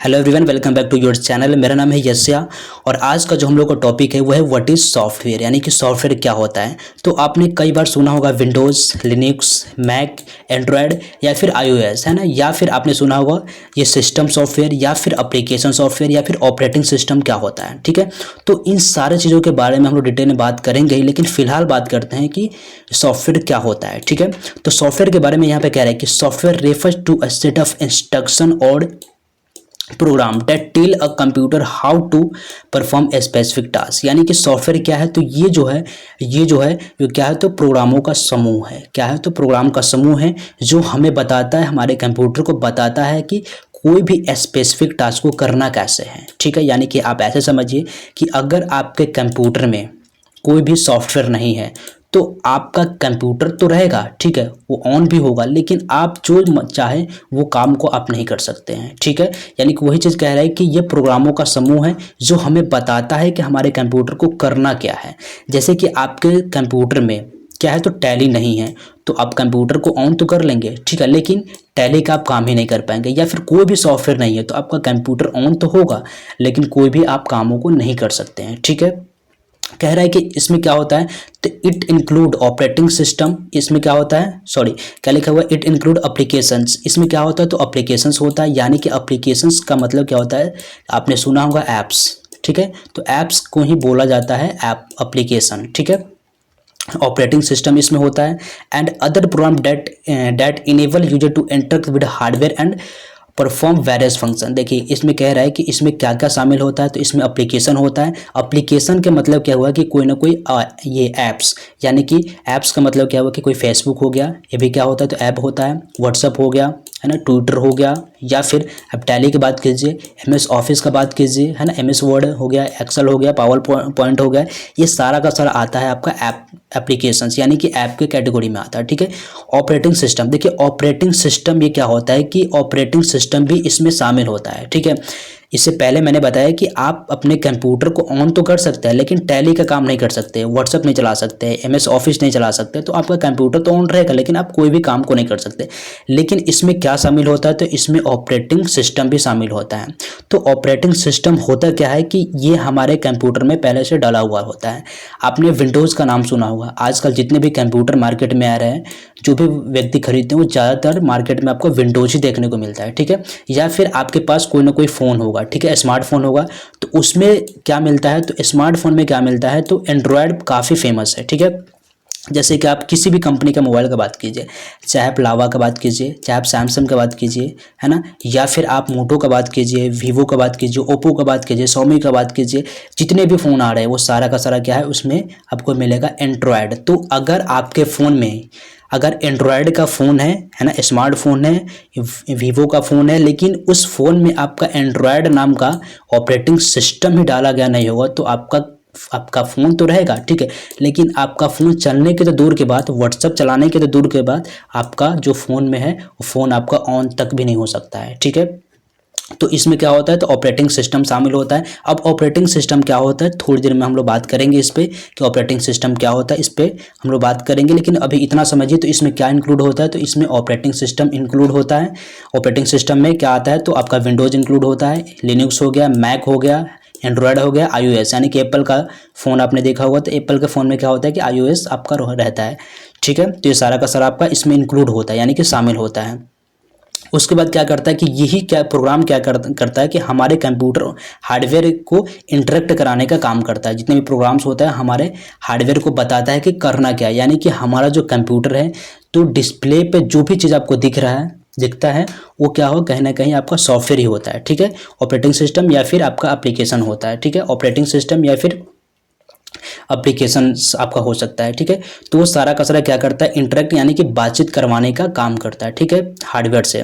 Hello everyone, welcome back to your channel. मेरा नाम है यस्या और आज का जो हम लोग का टॉपिक है वो है व्हाट इज़ सॉफ्टवेयर, यानी कि सॉफ्टवेयर क्या होता है। तो आपने कई बार सुना होगा विंडोज़, लिनक्स, मैक, एंड्रॉयड या फिर आईओएस, है ना। या फिर आपने सुना होगा ये सिस्टम सॉफ्टवेयर या फिर एप्लीकेशन सॉफ्टवेयर या फिर ऑपरेटिंग सिस्टम क्या होता है। ठीक है, तो इन सारे चीज़ों के बारे में हम लोग डिटेल में बात करेंगे ही, लेकिन फिलहाल बात करते हैं कि सॉफ्टवेयर क्या होता है। ठीक है, तो सॉफ्टवेयर के बारे में यहाँ पे कह रहा है कि software refers to a set of instruction और program that tell a computer how to perform a specific task. यानी कि सॉफ्टवेयर क्या है, तो ये जो है क्या है, तो प्रोग्रामों का समूह है। क्या है, तो प्रोग्राम का समूह है जो हमें बताता है, हमारे कंप्यूटर को बताता है कि कोई भी स्पेसिफिक टास्क को करना कैसे है। ठीक है, यानी कि आप ऐसे समझिए कि अगर आपके कंप्यूटर में कोई भी सॉफ्टवेयर नहीं है तो आपका कंप्यूटर तो रहेगा, ठीक है, वो ऑन भी होगा, लेकिन आप जो चाहे वो काम को आप नहीं कर सकते हैं। ठीक है, यानी कि वही चीज़ कह रहा है कि ये प्रोग्रामों का समूह है जो हमें बताता है कि हमारे कंप्यूटर को करना क्या है। जैसे कि आपके कंप्यूटर में क्या है, तो टैली नहीं है तो आप कंप्यूटर को ऑन तो कर लेंगे, ठीक है, लेकिन टैली का आप काम ही नहीं कर पाएंगे। या फिर कोई भी सॉफ्टवेयर नहीं है तो आपका कंप्यूटर ऑन तो होगा लेकिन कोई भी आप कामों को नहीं कर सकते हैं। ठीक है, कह रहा है कि इसमें क्या होता है, तो इट इंक्लूड ऑपरेटिंग सिस्टम। इसमें क्या होता है, सॉरी क्या लिखा हुआ है, इट इंक्लूड एप्लीकेशंस। इसमें क्या होता है, तो एप्लीकेशंस होता है। यानी कि एप्लीकेशंस का मतलब क्या होता है, आपने सुना होगा ऐप्स। ठीक है, तो ऐप्स को ही बोला जाता है ऐप एप्लीकेशन। ठीक है, ऑपरेटिंग सिस्टम इसमें होता है and other program that enable user to interact with hardware and perform various function. देखिए इसमें कह रहा है कि इसमें क्या क्या शामिल होता है, तो इसमें एप्लीकेशन होता है। एप्लीकेशन के मतलब क्या हुआ कि कोई ना कोई ये ऐप्स, यानी कि ऐप्स का मतलब क्या हुआ कि कोई फेसबुक हो गया, ये भी क्या होता है, तो ऐप होता है। व्हाट्सअप हो गया, है ना, ट्विटर हो गया, या फिर अब टैली की बात कीजिए, एमएस ऑफिस का बात कीजिए, है ना, एमएस वर्ड हो गया, एक्सेल हो गया, पावर पॉइंट हो गया, ये सारा का सारा आता है आपका ऐप एप्लीकेशंस, यानी कि ऐप के कैटेगरी में आता है। ठीक है, ऑपरेटिंग सिस्टम, देखिए ऑपरेटिंग सिस्टम ये क्या होता है कि ऑपरेटिंग सिस्टम भी इसमें शामिल होता है। ठीक है, इससे पहले मैंने बताया कि आप अपने कंप्यूटर को ऑन तो कर सकते हैं लेकिन टैली का काम नहीं कर सकते, व्हाट्सअप नहीं चला सकते, एमएस ऑफिस नहीं चला सकते, तो आपका कंप्यूटर तो ऑन रहेगा लेकिन आप कोई भी काम को नहीं कर सकते। लेकिन इसमें क्या शामिल होता है, तो इसमें ऑपरेटिंग सिस्टम भी शामिल होता है। तो ऑपरेटिंग सिस्टम होता क्या है कि ये हमारे कंप्यूटर में पहले से डला हुआ होता है। आपने विंडोज़ का नाम सुना होगा। आजकल जितने भी कंप्यूटर मार्केट में आ रहे हैं, जो भी व्यक्ति खरीदते हैं वो ज़्यादातर मार्केट में आपको विंडोज़ ही देखने को मिलता है। ठीक है, या फिर आपके पास कोई ना कोई फ़ोन होगा, ठीक है, स्मार्टफोन होगा, तो उसमें क्या मिलता है, तो स्मार्टफोन में क्या मिलता है, तो एंड्रॉयड काफ़ी फेमस है। ठीक है, जैसे कि आप किसी भी कंपनी का मोबाइल का बात कीजिए, चाहे आप लावा का बात कीजिए, चाहे आप सैमसंग का बात कीजिए, है ना, या फिर आप मोटो का बात कीजिए, वीवो का बात कीजिए, ओप्पो का बात कीजिए, शॉमी का बात कीजिए, जितने भी फ़ोन आ रहे हैं वो सारा का सारा क्या है, उसमें आपको मिलेगा एंड्रॉयड। तो अगर आपके फ़ोन में अगर एंड्रॉयड का फ़ोन है ना, स्मार्टफोन है, वीवो का फ़ोन है, लेकिन उस फ़ोन में आपका एंड्रॉयड नाम का ऑपरेटिंग सिस्टम ही डाला गया नहीं होगा, तो आपका फ़ोन तो रहेगा, ठीक है, लेकिन आपका फ़ोन चलने के तो दूर के बाद, व्हाट्सअप चलाने के तो दूर के बाद, आपका जो फ़ोन में है वो फ़ोन आपका ऑन तक भी नहीं हो सकता है। ठीक है, तो इसमें क्या होता है, तो ऑपरेटिंग सिस्टम शामिल होता है। अब ऑपरेटिंग सिस्टम क्या होता है, थोड़ी देर में हम लोग बात करेंगे इस पे कि ऑपरेटिंग सिस्टम क्या होता है, इस पे हम लोग बात करेंगे, लेकिन अभी इतना समझिए तो इसमें क्या इंक्लूड होता है, तो इसमें ऑपरेटिंग सिस्टम इंक्लूड होता है। ऑपरेटिंग सिस्टम में क्या आता है, तो आपका विंडोज़ इंक्लूड होता है, लिनक्स हो गया, मैक हो गया, एंड्रॉयड हो गया, आईओएस, यानी कि एप्पल का फ़ोन आपने देखा होगा, तो एप्पल के फ़ोन में क्या होता है कि आईओएस आपका रहता है। ठीक है, तो ये सारा का सारा आपका इसमें इंक्लूड होता है, यानी कि शामिल होता है। उसके बाद क्या करता है कि यही क्या प्रोग्राम क्या करता है कि हमारे कंप्यूटर हार्डवेयर को इंटरेक्ट कराने का काम करता है। जितने भी प्रोग्राम्स होता है हमारे हार्डवेयर को बताता है कि करना क्या है, यानी कि हमारा जो कंप्यूटर है, तो डिस्प्ले पे जो भी चीज़ आपको दिखता है वो क्या हो, कहीं ना कहीं आपका सॉफ्टवेयर ही होता है। ठीक है, ऑपरेटिंग सिस्टम या फिर आपका एप्लीकेशन होता है। ठीक है, ऑपरेटिंग सिस्टम या फिर एप्लीकेशन आपका हो सकता है। ठीक है, तो वो सारा का सारा क्या करता है, इंटरेक्ट यानी कि बातचीत करवाने का काम करता है। ठीक है, हार्डवेयर से।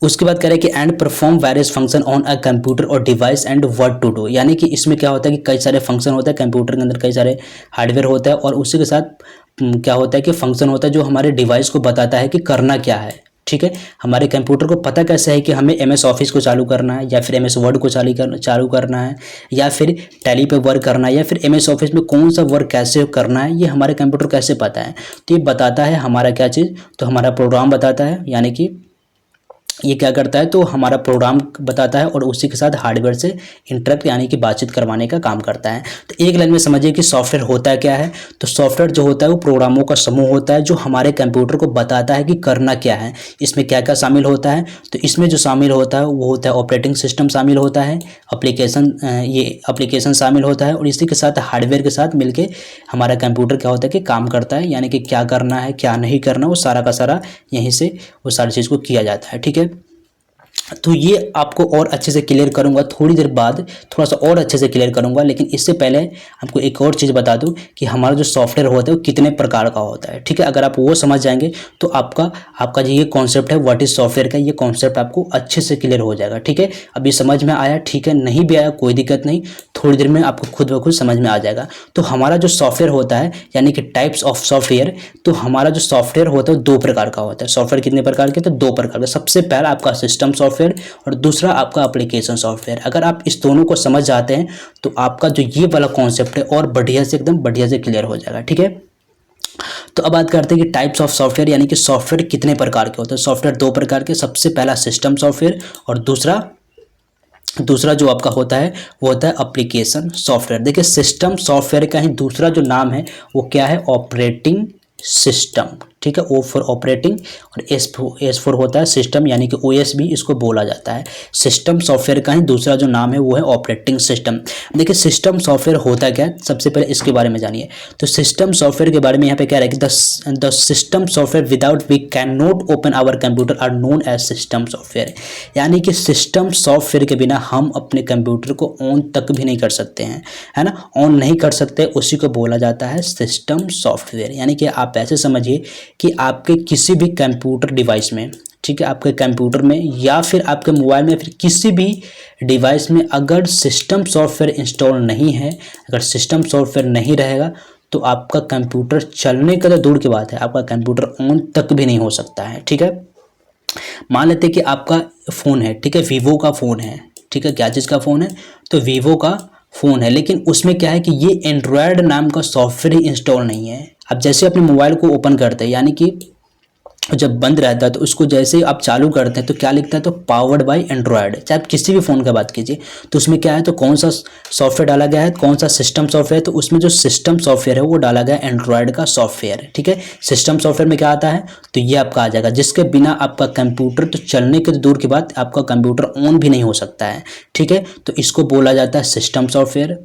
उसके बाद कह रहे हैं कि and perform various function on a computer और device and what to do, यानी कि इसमें क्या होता है कि कई सारे फंक्शन होते हैं कंप्यूटर के अंदर, कई सारे हार्डवेयर होता है और उसी के साथ क्या होता है कि फंक्शन होता है जो हमारे डिवाइस को बताता है कि करना क्या है। ठीक है, हमारे कंप्यूटर को पता कैसे है कि हमें एमएस ऑफिस को चालू करना है, या फिर एमएस वर्ड को चालू करना है, या फिर टैली पे वर्क करना है, या फिर एमएस ऑफिस में कौन सा वर्क कैसे करना है, ये हमारे कंप्यूटर कैसे पता है, तो ये बताता है हमारा क्या चीज़, तो हमारा प्रोग्राम बताता है, यानी कि ये क्या करता है, तो हमारा प्रोग्राम बताता है और उसी के साथ हार्डवेयर से इंटरेक्ट यानी कि बातचीत करवाने का काम करता है। तो एक लाइन में समझिए कि सॉफ्टवेयर होता क्या है। तो सॉफ्टवेयर जो होता है वो प्रोग्रामों का समूह होता है जो हमारे कंप्यूटर को बताता है कि करना क्या है। इसमें क्या क्या शामिल होता है, तो इसमें जो शामिल होता है वो होता है ऑपरेटिंग सिस्टम शामिल होता है, ये एप्लीकेशन शामिल होता है, और इसी के साथ हार्डवेयर के साथ मिलके हमारा कंप्यूटर क्या होता है कि काम करता है, यानी कि क्या करना है क्या नहीं करना वो सारा का सारा यहीं से वो सारी चीज़ को किया जाता है। ठीक है, तो ये आपको और अच्छे से क्लियर करूंगा थोड़ी देर बाद, थोड़ा सा और अच्छे से क्लियर करूंगा। लेकिन इससे पहले आपको एक और चीज़ बता दूं कि हमारा जो सॉफ्टवेयर होता है वो कितने प्रकार का होता है। ठीक है, अगर आप वो समझ जाएंगे तो आपका जो ये कॉन्सेप्ट है व्हाट इज सॉफ्टवेयर का, ये कॉन्सेप्ट आपको अच्छे से क्लियर हो जाएगा। ठीक है, अभी समझ में आया, ठीक है, नहीं भी आया कोई दिक्कत नहीं, थोड़ी देर में आपको खुद ब खुद समझ में आ जाएगा। तो हमारा जो सॉफ्टवेयर होता है यानी कि टाइप्स ऑफ सॉफ्टवेयर, तो हमारा जो सॉफ्टवेयर होता है दो प्रकार का होता है। सॉफ्टवेयर कितने प्रकार के, तो दो प्रकार के। सबसे पहला आपका सिस्टम सॉफ्टवेयर और दूसरा आपका एप्लीकेशन सॉफ्टवेयर। अगर आप इस दोनों को समझ जाते हैं तो आपका जो ये वाला कॉन्सेप्ट है और बढ़िया से एकदम बढ़िया से क्लियर हो जाएगा। ठीक है, तो अब बात करते हैं कि टाइप्स ऑफ सॉफ्टवेयर यानी कि सॉफ्टवेयर कितने प्रकार के होते हैं। सॉफ्टवेयर दो प्रकार के, सबसे पहला सिस्टम सॉफ्टवेयर और दूसरा जो आपका होता है वो होता है एप्लीकेशन सॉफ्टवेयर। देखिए सिस्टम सॉफ्टवेयर का ही दूसरा जो नाम है वो क्या है, ऑपरेटिंग सिस्टम। ठीक है, ओ फॉर ऑपरेटिंग और एस फॉर होता है सिस्टम, यानी कि ओएस भी इसको बोला जाता है। सिस्टम सॉफ्टवेयर का ही दूसरा जो नाम है वो है ऑपरेटिंग सिस्टम। देखिए सिस्टम सॉफ्टवेयर होता क्या है, सबसे पहले इसके बारे में जानिए। तो सिस्टम सॉफ्टवेयर के बारे में यहाँ पे क्या है कि the system software without we can not open our computer are known as system software. यानी कि सिस्टम सॉफ्टवेयर के बिना हम अपने कंप्यूटर को ऑन तक भी नहीं कर सकते हैं, है ना, ऑन नहीं कर सकते, उसी को बोला जाता है सिस्टम सॉफ्टवेयर। यानी कि आप ऐसे समझिए कि आपके किसी भी कंप्यूटर डिवाइस में, ठीक है, आपके कंप्यूटर में या फिर आपके मोबाइल में, फिर किसी भी डिवाइस में अगर सिस्टम सॉफ्टवेयर इंस्टॉल नहीं है, अगर सिस्टम सॉफ्टवेयर नहीं रहेगा तो आपका कंप्यूटर चलने का तो दूर की बात है, आपका कंप्यूटर ऑन तक भी नहीं हो सकता है। ठीक है, मान लेते हैं कि आपका फ़ोन है, ठीक है, वीवो का फ़ोन है, ठीक है, क्या चीज़ का फ़ोन है, तो वीवो का फ़ोन है, लेकिन उसमें क्या है कि ये एंड्रॉयड नाम का सॉफ्टवेयर ही इंस्टॉल नहीं है। अब जैसे अपने मोबाइल को ओपन करते हैं, यानी कि जब बंद रहता है तो उसको जैसे ही आप चालू करते हैं तो क्या लिखता है, तो पावर्ड बाय एंड्रॉयड। चाहे आप किसी भी फ़ोन का बात कीजिए तो उसमें क्या है, तो कौन सा सॉफ्टवेयर डाला गया है, कौन सा सिस्टम सॉफ्टवेयर, तो उसमें जो सिस्टम सॉफ्टवेयर है वो डाला गया एंड्रॉयड का सॉफ्टवेयर है। ठीक है, सिस्टम सॉफ्टवेयर में क्या आता है, तो ये आपका आ जाएगा जिसके बिना आपका कंप्यूटर तो चलने के दूर की बात, आपका कंप्यूटर ऑन भी नहीं हो सकता है। ठीक है, तो इसको बोला जाता है सिस्टम सॉफ्टवेयर।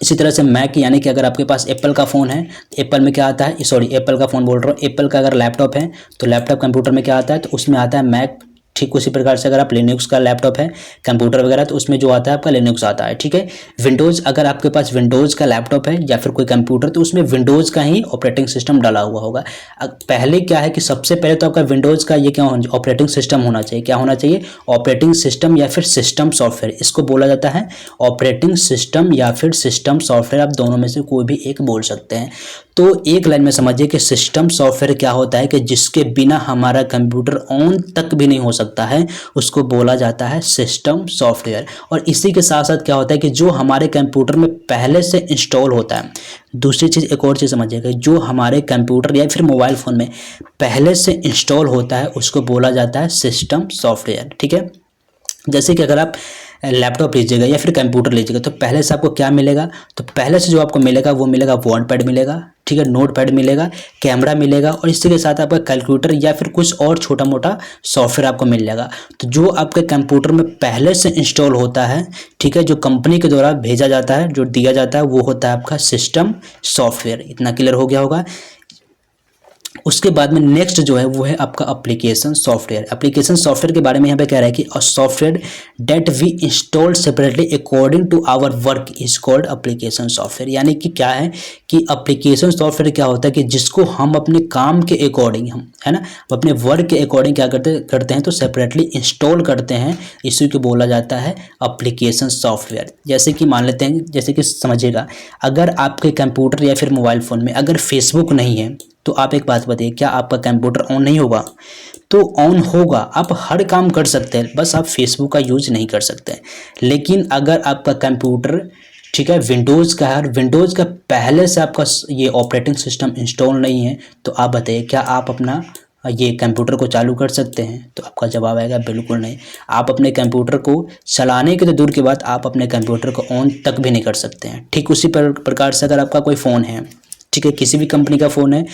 इसी तरह से मैक, यानी कि अगर आपके पास एप्पल का फ़ोन है, एप्पल में क्या आता है, सॉरी एप्पल का फ़ोन बोल रहा हूँ, एप्पल का अगर लैपटॉप है तो लैपटॉप कंप्यूटर में क्या आता है, तो उसमें आता है मैक। ठीक उसी प्रकार से अगर आप लिनक्स का लैपटॉप है कंप्यूटर वगैरह तो उसमें जो आता है आपका लिनक्स आता है। ठीक है, विंडोज़, अगर आपके पास विंडोज़ का लैपटॉप है या फिर कोई कंप्यूटर तो उसमें विंडोज़ का ही ऑपरेटिंग सिस्टम डाला हुआ होगा। पहले क्या है कि सबसे पहले तो आपका विंडोज़ का ये क्या ऑपरेटिंग सिस्टम होना चाहिए, क्या होना चाहिए, ऑपरेटिंग सिस्टम या फिर सिस्टम सॉफ्टवेयर, इसको बोला जाता है ऑपरेटिंग सिस्टम या फिर सिस्टम सॉफ्टवेयर, आप दोनों में से कोई भी एक बोल सकते हैं। तो एक लाइन में समझिए कि सिस्टम सॉफ्टवेयर क्या होता है कि जिसके बिना हमारा कंप्यूटर ऑन तक भी नहीं हो सकता है, उसको बोला जाता है सिस्टम सॉफ्टवेयर। और इसी के साथ साथ क्या होता है कि जो हमारे कंप्यूटर में पहले से इंस्टॉल होता है, दूसरी चीज़ एक और चीज़ समझिएगा, जो हमारे कंप्यूटर या फिर मोबाइल फ़ोन में पहले से इंस्टॉल होता है उसको बोला जाता है सिस्टम सॉफ्टवेयर। ठीक है, जैसे कि अगर आप लैपटॉप लीजिएगा या फिर कंप्यूटर लीजिएगा तो पहले से आपको क्या मिलेगा, तो पहले से जो आपको मिलेगा वो मिलेगा वर्ड पैड मिलेगा, ठीक है, नोट पैड मिलेगा, कैमरा मिलेगा, और इसके साथ आपका कैलकुलेटर या फिर कुछ और छोटा मोटा सॉफ्टवेयर आपको मिल जाएगा। तो जो आपके कंप्यूटर में पहले से इंस्टॉल होता है, ठीक है, जो कंपनी के द्वारा भेजा जाता है, जो दिया जाता है, वो होता है आपका सिस्टम सॉफ्टवेयर। इतना क्लियर हो गया होगा। उसके बाद में नेक्स्ट जो है वो है आपका एप्लीकेशन सॉफ्टवेयर। एप्लीकेशन सॉफ्टवेयर के बारे में यहाँ पे कह रहा है कि a software that we install separately according to our work is called application software. यानी कि क्या है कि एप्लीकेशन सॉफ्टवेयर क्या होता है कि जिसको हम अपने काम के अकॉर्डिंग, हम है ना, अपने वर्क के अकॉर्डिंग क्या करते हैं तो सेपरेटली इंस्टॉल करते हैं, इसी को बोला जाता है एप्लीकेशन सॉफ्टवेयर। जैसे कि मान लेते हैं, जैसे कि समझिएगा, अगर आपके कंप्यूटर या फिर मोबाइल फ़ोन में अगर फेसबुक नहीं है तो आप एक बात बताइए, क्या आपका कंप्यूटर ऑन नहीं होगा? तो ऑन होगा, आप हर काम कर सकते हैं, बस आप फेसबुक का यूज नहीं कर सकते। लेकिन अगर आपका कंप्यूटर, ठीक है, विंडोज़ का है, विंडोज़ का पहले से आपका ये ऑपरेटिंग सिस्टम इंस्टॉल नहीं है, तो आप बताइए क्या आप अपना ये कंप्यूटर को चालू कर सकते हैं? तो आपका जवाब आएगा बिल्कुल नहीं। आप अपने कंप्यूटर को चलाने के तो दूर की बात, आप अपने कंप्यूटर को ऑन तक भी नहीं कर सकते हैं। ठीक उसी प्रकार से अगर आपका कोई फ़ोन है, ठीक है, किसी भी कंपनी का फ़ोन है,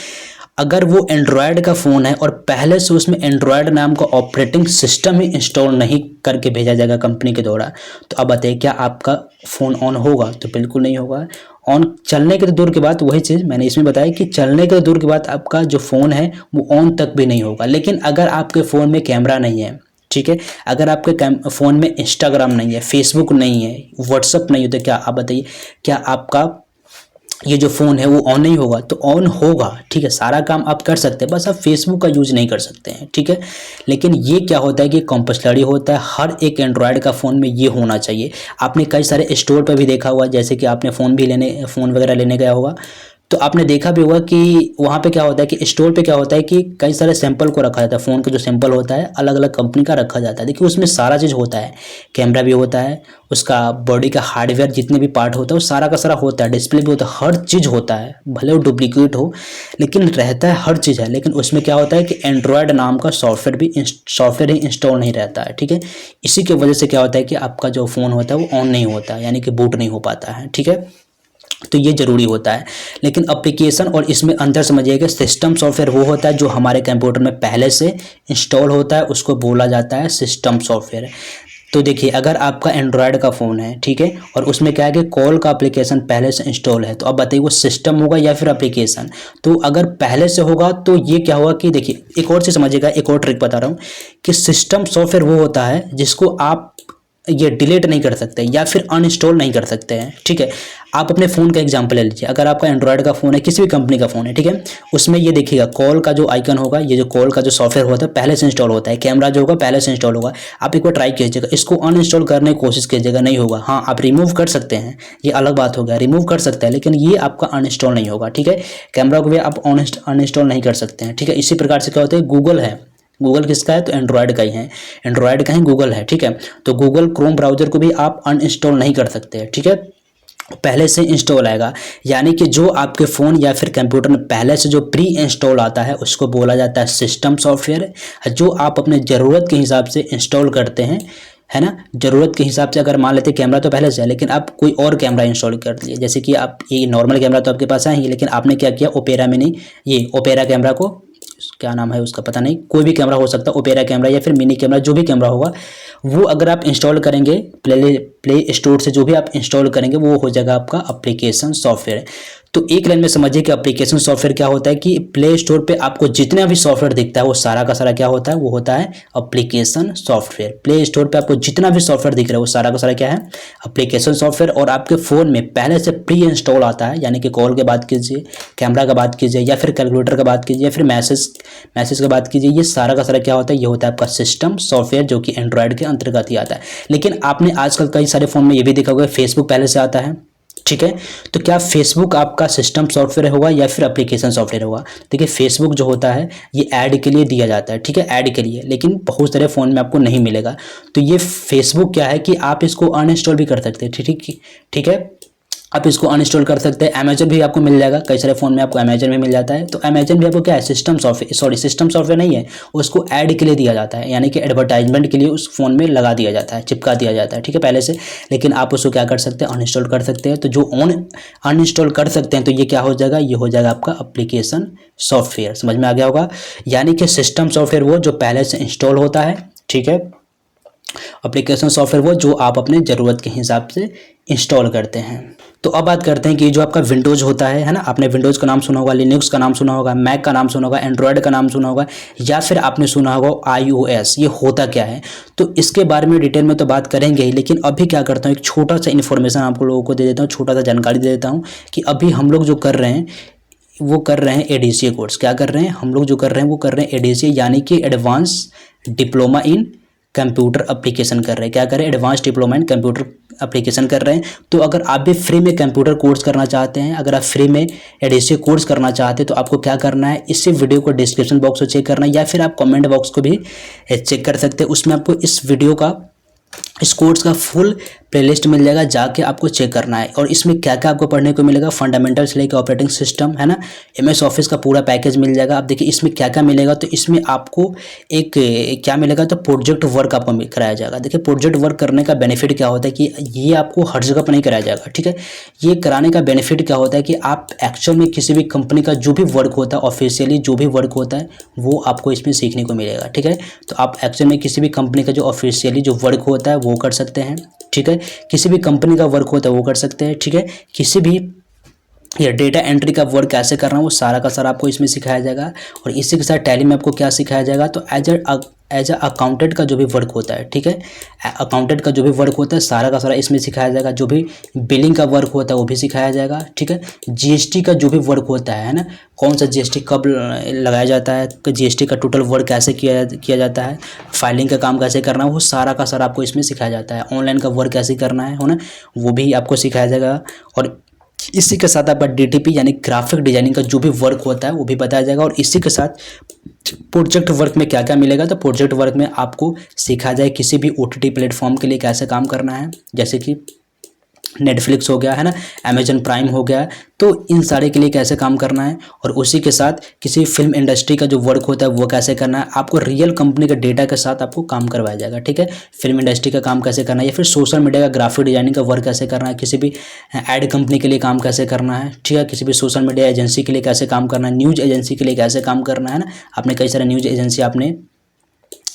अगर वो एंड्रॉयड का फ़ोन है और पहले से उसमें एंड्रॉयड नाम का ऑपरेटिंग सिस्टम ही इंस्टॉल नहीं करके भेजा जाएगा कंपनी के द्वारा, तो अब बताइए क्या आपका फ़ोन ऑन होगा? तो बिल्कुल नहीं होगा। ऑन चलने के तो दूर की बात, वही चीज़ मैंने इसमें बताया कि चलने के तो दूर की बात, आपका जो फ़ोन है वो ऑन तक भी नहीं होगा। लेकिन अगर आपके फ़ोन में कैमरा नहीं है, ठीक है, अगर आपके फ़ोन में इंस्टाग्राम नहीं है, फेसबुक नहीं है, व्हाट्सअप नहीं है, तो क्या आप बताइए क्या आपका ये जो फ़ोन है वो ऑन नहीं होगा? तो ऑन होगा, ठीक है, सारा काम आप कर सकते हैं, बस आप फेसबुक का यूज़ नहीं कर सकते हैं, ठीक है। लेकिन ये क्या होता है कि कंपल्सरी होता है, हर एक एंड्रॉयड का फ़ोन में ये होना चाहिए। आपने कई सारे स्टोर पर भी देखा हुआ, जैसे कि आपने फ़ोन वगैरह लेने गया होगा, तो आपने देखा भी होगा कि वहाँ पे क्या होता है कि स्टोर पे क्या होता है कि कई सारे सैंपल को रखा जाता है। फ़ोन का जो सैंपल होता है अलग अलग कंपनी का रखा जाता है। देखिए उसमें सारा चीज़ होता है, कैमरा भी होता है, उसका बॉडी का हार्डवेयर जितने भी पार्ट होता है वो सारा का सारा होता है, डिस्प्ले भी होता है, हर चीज़ होता है, भले वो डुप्लीकेट हो लेकिन रहता है, हर चीज़ है। लेकिन उसमें क्या होता है कि एंड्रॉयड नाम का सॉफ्टवेयर ही इंस्टॉल नहीं रहता है, ठीक है। इसी की वजह से क्या होता है कि आपका जो फ़ोन होता है वो ऑन नहीं होता है, यानी कि बूट नहीं हो पाता है, ठीक है। तो ये ज़रूरी होता है। लेकिन एप्लीकेशन और इसमें अंदर समझिएगा, सिस्टम सॉफ्टवेयर वो होता है जो हमारे कंप्यूटर में पहले से इंस्टॉल होता है, उसको बोला जाता है सिस्टम सॉफ्टवेयर। तो देखिए अगर आपका एंड्रॉयड का फ़ोन है, ठीक है, और उसमें क्या है कि कॉल का एप्लीकेशन पहले से इंस्टॉल है, तो अब बताइए वो सिस्टम होगा या फिर एप्लीकेशन? तो अगर पहले से होगा तो ये क्या होगा कि देखिए एक और चीज़ समझिएगा, एक और ट्रिक बता रहा हूँ कि सिस्टम सॉफ्टवेयर वो होता है जिसको आप ये डिलीट नहीं कर सकते या फिर अनइंस्टॉल नहीं कर सकते हैं, ठीक है। आप अपने फ़ोन का एग्जांपल ले लीजिए, अगर आपका एंड्रॉयड का फ़ोन है, किसी भी कंपनी का फ़ोन है, ठीक है, उसमें ये देखिएगा कॉल का जो आइकन होगा, ये जो कॉल का जो सॉफ्टवेयर होता है पहले से इंस्टॉल होता है, कैमरा जो होगा पहले से इंस्टॉल होगा। आप एक बार ट्राई कीजिएगा, इसको अनइंस्टॉल करने की कोशिश कीजिएगा, नहीं होगा। हाँ, आप रिमूव कर सकते हैं, ये अलग बात हो गया, रिमूव कर सकते हैं, लेकिन ये आपका अनइंस्टॉल नहीं होगा, ठीक है। कैमरा को भी आप अनइंस्टॉल नहीं कर सकते हैं, ठीक है। इसी प्रकार से क्या होता है, गूगल है, गूगल किसका है? तो एंड्रॉयड का ही है, एंड्रॉयड का ही गूगल है, ठीक है। तो गूगल क्रोम ब्राउज़र को भी आप अनइंस्टॉल नहीं कर सकते हैं, ठीक है, पहले से इंस्टॉल आएगा। यानी कि जो आपके फ़ोन या फिर कंप्यूटर में पहले से जो प्री इंस्टॉल आता है उसको बोला जाता है सिस्टम सॉफ्टवेयर, जो आप अपने ज़रूरत के हिसाब से इंस्टॉल करते हैं, है ना। ज़रूरत के हिसाब से अगर मान लेते हैं कैमरा तो पहले से है, लेकिन आप कोई और कैमरा इंस्टॉल कर दिए, जैसे कि आप ये नॉर्मल कैमरा तो आपके पास है ही, लेकिन आपने क्या किया, ओपेरा मिनी, ये ओपेरा कैमरा को, क्या नाम है उसका पता नहीं, कोई भी कैमरा हो सकता है, ओपेरा कैमरा या फिर मिनी कैमरा, जो भी कैमरा होगा वो अगर आप इंस्टॉल करेंगे प्ले स्टोर से, जो भी आप इंस्टॉल करेंगे वो हो जाएगा आपका एप्लीकेशन सॉफ्टवेयर। तो एक लाइन में समझिए कि एप्लीकेशन सॉफ्टवेयर क्या होता है कि प्ले स्टोर पे आपको जितना भी सॉफ्टवेयर दिखता है वो सारा का सारा क्या होता है, वो होता है एप्लीकेशन सॉफ्टवेयर। प्ले स्टोर पे आपको जितना भी सॉफ्टवेयर दिख रहा है वो सारा का सारा क्या है, एप्लीकेशन सॉफ्टवेयर। और आपके फ़ोन में पहले से प्री इंस्टॉल आता है, यानी कि कॉल की बात कीजिए, कैमरा का बात कीजिए, या फिर कैलकुलेटर का बात कीजिए, या फिर मैसेज की बात कीजिए, ये सारा का सारा क्या होता है, ये होता है आपका सिस्टम सॉफ्टवेयर, जो कि एंड्रॉयड के अंतर्गत ही आता है। लेकिन आपने आजकल कई सारे फ़ोन में ये भी देखा होगा फेसबुक पहले से आता है, ठीक है। तो क्या फेसबुक आपका सिस्टम सॉफ्टवेयर होगा या फिर एप्लीकेशन सॉफ्टवेयर होगा? देखिए फेसबुक जो होता है ये ऐड के लिए दिया जाता है, ठीक है, ऐड के लिए, लेकिन बहुत सारे फ़ोन में आपको नहीं मिलेगा। तो ये फेसबुक क्या है कि आप इसको अनइंस्टॉल भी कर सकते हैं, ठीक है, आप इसको अनइंस्टॉल कर सकते हैं। अमेजन भी आपको मिल जाएगा, कई सारे फ़ोन में आपको अमेजन भी मिल जाता है। तो अमेजन भी आपको क्या है, सिस्टम सॉफ्टवेयर नहीं है, उसको ऐड के लिए दिया जाता है, यानी कि एडवर्टाइजमेंट के लिए उस फ़ोन में लगा दिया जाता है, चिपका दिया जाता है, ठीक है, पहले से। लेकिन आप उसको क्या कर सकते हैं, अनइंस्टॉल कर सकते हैं। तो जो अनइंस्टॉल कर सकते हैं तो ये क्या हो जाएगा, ये हो जाएगा आपका एप्लीकेशन सॉफ्टवेयर। समझ में आ गया होगा। यानी कि सिस्टम सॉफ्टवेयर वो जो पहले से इंस्टॉल होता है, ठीक है, एप्लीकेशन सॉफ्टवेयर वो जो आप अपने ज़रूरत के हिसाब से इंस्टॉल करते हैं। तो अब बात करते हैं कि जो आपका विंडोज़ होता है ना, आपने विंडोज़ का नाम सुना होगा, लिनक्स का नाम सुना होगा, मैक का नाम सुना होगा, एंड्रॉयड का नाम सुना होगा, या फिर आपने सुना होगा iOS। ये होता क्या है, तो इसके बारे में डिटेल में तो बात करेंगे ही, लेकिन अभी क्या करता हूँ, एक छोटा सा इन्फॉर्मेशन आप लोगों को दे देता हूँ, छोटा सा जानकारी दे देता हूँ कि अभी हम लोग जो कर रहे हैं वो कर रहे हैं एडीसीए कोर्स। क्या कर रहे हैं हम लोग, जो कर रहे हैं वो कर रहे हैं एडीसीए, यानी कि advance diploma in computer application कर रहे हैं। क्या कर रहे हैं, advance diploma in computer application कर रहे हैं। तो अगर आप भी फ्री में कंप्यूटर कोर्स करना चाहते हैं, अगर आप फ्री में एडीसीए कोर्स करना चाहते हैं, तो आपको क्या करना है, इसी वीडियो को डिस्क्रिप्शन बॉक्स को चेक करना है, या फिर आप कमेंट बॉक्स को भी चेक कर सकते हैं। उसमें आपको इस वीडियो का, इस कोर्स का फुल प्लेलिस्ट मिल जाएगा, जाके आपको चेक करना है। और इसमें क्या क्या आपको पढ़ने को मिलेगा, फंडामेंटल्स लेके ऑपरेटिंग सिस्टम है ना, MS ऑफिस का पूरा पैकेज मिल जाएगा। आप देखिए इसमें क्या क्या मिलेगा, तो इसमें आपको एक क्या मिलेगा, तो प्रोजेक्ट वर्क आपको कराया जाएगा। देखिए प्रोजेक्ट वर्क करने का बेनिफिट क्या होता है कि ये आपको हर जगह पर नहीं कराया जाएगा, ठीक है। ये कराने का बेनिफिट क्या होता है कि आप एक्चुअल में किसी भी कंपनी का जो भी वर्क होता है, ऑफिशियली जो भी वर्क होता है, वो आपको इसमें सीखने को मिलेगा, ठीक है। तो आप एक्चुअल में किसी भी कंपनी का जो ऑफिशियली जो वर्क होता है वो कर सकते हैं, ठीक है। किसी भी कंपनी का वर्क होता है वो कर सकते हैं, ठीक है। किसी भी ये डेटा एंट्री का वर्क कैसे करना है वो सारा का सारा आपको इसमें सिखाया जाएगा। और इसी के साथ टैली में आपको क्या सिखाया जाएगा, तो एज अ अकाउंटेंट का जो भी वर्क होता है, ठीक है, अकाउंटेंट का जो भी वर्क होता है सारा का सारा इसमें सिखाया जाएगा। जो भी बिलिंग का वर्क होता है वो भी सिखाया जाएगा, ठीक है। GST का जो भी वर्क होता है ना, कौन सा GST कब लगाया जाता है, GST का टोटल वर्क कैसे किया जाता है, फाइलिंग का काम कैसे करना है, वो सारा का सारा आपको इसमें सिखाया जाता है। ऑनलाइन का वर्क कैसे करना है ना, वो भी आपको सिखाया जाएगा। और इसी के साथ आपका DTP यानी ग्राफिक डिजाइनिंग का जो भी वर्क होता है वो भी बताया जाएगा। और इसी के साथ प्रोजेक्ट वर्क में क्या क्या मिलेगा, तो प्रोजेक्ट वर्क में आपको सिखाया जाए किसी भी OTT प्लेटफॉर्म के लिए कैसे काम करना है, जैसे कि नेटफ्लिक्स हो गया है ना, अमेजन प्राइम हो गया, तो इन सारे के लिए कैसे काम करना है। और उसी के साथ किसी फिल्म इंडस्ट्री का जो वर्क होता है वो कैसे करना है, आपको रियल कंपनी के डेटा के साथ आपको काम करवाया जाएगा, ठीक है। फिल्म इंडस्ट्री का काम कैसे करना है, या फिर सोशल मीडिया का ग्राफिक डिजाइनिंग का वर्क कैसे करना है, किसी भी एड कंपनी के लिए काम कैसे करना है, ठीक है। किसी भी सोशल मीडिया एजेंसी के लिए कैसे काम करना है, न्यूज़ एजेंसी के लिए कैसे काम करना है ना, आपने कई सारे न्यूज़ एजेंसी आपने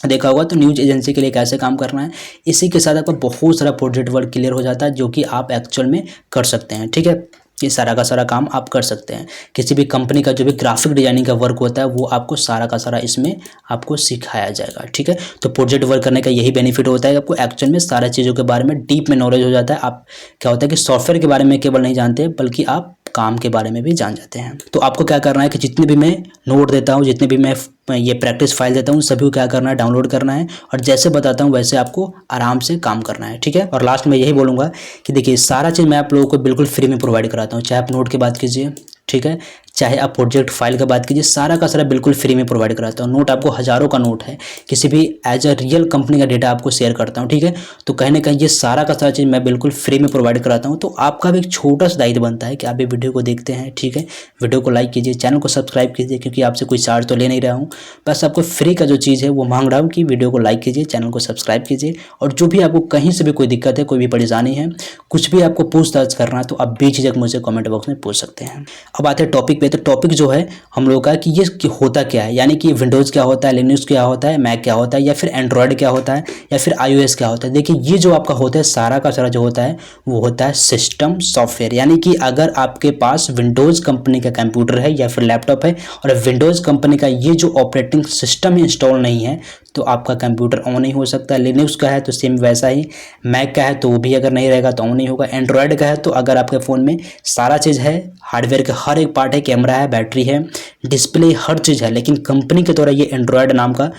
देखा होगा, तो न्यूज़ एजेंसी के लिए कैसे काम करना है। इसी के साथ आपका बहुत सारा प्रोजेक्ट वर्क क्लियर हो जाता है जो कि आप एक्चुअल में कर सकते हैं, ठीक है। ये सारा का सारा काम आप कर सकते हैं। किसी भी कंपनी का जो भी ग्राफिक डिजाइनिंग का वर्क होता है वो आपको सारा का सारा इसमें आपको सिखाया जाएगा, ठीक है। तो प्रोजेक्ट वर्क करने का यही बेनिफिट होता है कि आपको एक्चुअल में सारा चीज़ों के बारे में डीप में नॉलेज हो जाता है। आप क्या होता है कि सॉफ्टवेयर के बारे में केवल नहीं जानते बल्कि आप काम के बारे में भी जान जाते हैं। तो आपको क्या करना है कि जितने भी मैं नोट देता हूँ, जितने भी मैं ये प्रैक्टिस फाइल देता हूँ, सभी को क्या करना है, डाउनलोड करना है। और जैसे बताता हूँ वैसे आपको आराम से काम करना है, ठीक है। और लास्ट में यही बोलूँगा कि देखिए सारा चीज़ मैं आप लोगों को बिल्कुल फ्री में प्रोवाइड कराता हूँ, चाहे आप नोट की बात कीजिए, ठीक है, चाहे आप प्रोजेक्ट फाइल का बात कीजिए, सारा का सारा बिल्कुल फ्री में प्रोवाइड कराता हूँ। नोट आपको हज़ारों का नोट है, किसी भी एज अ रियल कंपनी का डेटा आपको शेयर करता हूँ, ठीक है। तो कहीं ना कहीं ये सारा का सारा चीज़ मैं बिल्कुल फ्री में प्रोवाइड कराता हूँ। तो आपका भी एक छोटा सा दायित्व बनता है कि आप ये वीडियो को देखते हैं, ठीक है, वीडियो को लाइक कीजिए, चैनल को सब्सक्राइब कीजिए, क्योंकि आपसे कोई चार्ज तो ले नहीं रहा हूँ, बस आपको फ्री का जो चीज़ है वो मांग रहा हूँ कि वीडियो को लाइक कीजिए, चैनल को सब्सक्राइब कीजिए। और जो भी आपको कहीं से भी कोई दिक्कत है, कोई भी परेशानी है, कुछ भी आपको पूछताछ करना है, तो आप बेझिझक मुझसे कमेंट बॉक्स में पूछ सकते हैं। अब आते हैं टॉपिक पे। तो टॉपिक जो है हम लोग का कि ये होता क्या है, यानी कि विंडोज़ क्या होता है, लिनक्स क्या होता है, मैक क्या होता है, या फिर एंड्रॉयड क्या होता है, या फिर iOS क्या होता है। देखिए ये जो आपका होता है सारा का सारा जो होता है वो होता है सिस्टम सॉफ्टवेयर। यानी कि अगर आपके पास विंडोज़ कंपनी का कंप्यूटर है या फिर लैपटॉप है और विंडोज़ कंपनी का ये जो ऑपरेटिंग सिस्टम इंस्टॉल नहीं है तो आपका कंप्यूटर ऑन नहीं हो सकता। लिनक्स का है तो सेम वैसा ही, मैक का है तो वो भी अगर नहीं रहेगा तो ऑन नहीं होगा। एंड्रॉयड का है तो अगर आपके फ़ोन में सारा चीज़ है, हार्डवेयर का हर एक पार्ट है, कैमरा है, बैटरी है, डिस्प्ले, हर चीज़ है, लेकिन कंपनी के द्वारा ये एंड्रॉयड नाम का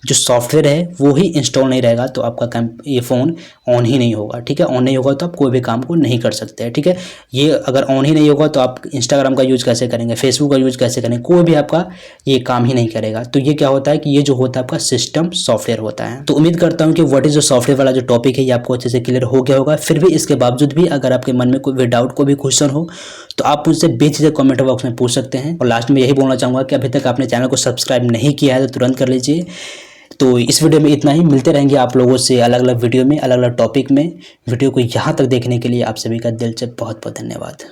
जो सॉफ्टवेयर है वो ही इंस्टॉल नहीं रहेगा तो आपका ये फ़ोन ऑन ही नहीं होगा, ठीक है। ऑन नहीं होगा तो आप कोई भी काम को नहीं कर सकते हैं, ठीक है। ये अगर ऑन ही नहीं होगा तो आप इंस्टाग्राम का यूज़ कैसे करेंगे, फेसबुक का यूज़ कैसे करेंगे, कोई भी आपका ये काम ही नहीं करेगा। तो ये क्या होता है कि ये जो होता है आपका सिस्टम सॉफ्टवेयर होता है। तो उम्मीद करता हूँ कि व्हाट इज़ जो सॉफ्टवेयर वाला जो टॉपिक है ये आपको अच्छे से क्लियर हो गया होगा। फिर भी इसके बावजूद भी अगर आपके मन में कोई भी डाउट, कोई भी क्वेश्चन हो तो आप मुझसे बेझिझक कमेंट बॉक्स में पूछ सकते हैं। और लास्ट में यही बोलना चाहूँगा कि अभी तक आपने चैनल को सब्सक्राइब नहीं किया है तो तुरंत कर लीजिए। तो इस वीडियो में इतना ही, मिलते रहेंगे आप लोगों से अलग अलग वीडियो में, अलग अलग टॉपिक में। वीडियो को यहाँ तक देखने के लिए आप सभी का दिल से बहुत बहुत धन्यवाद।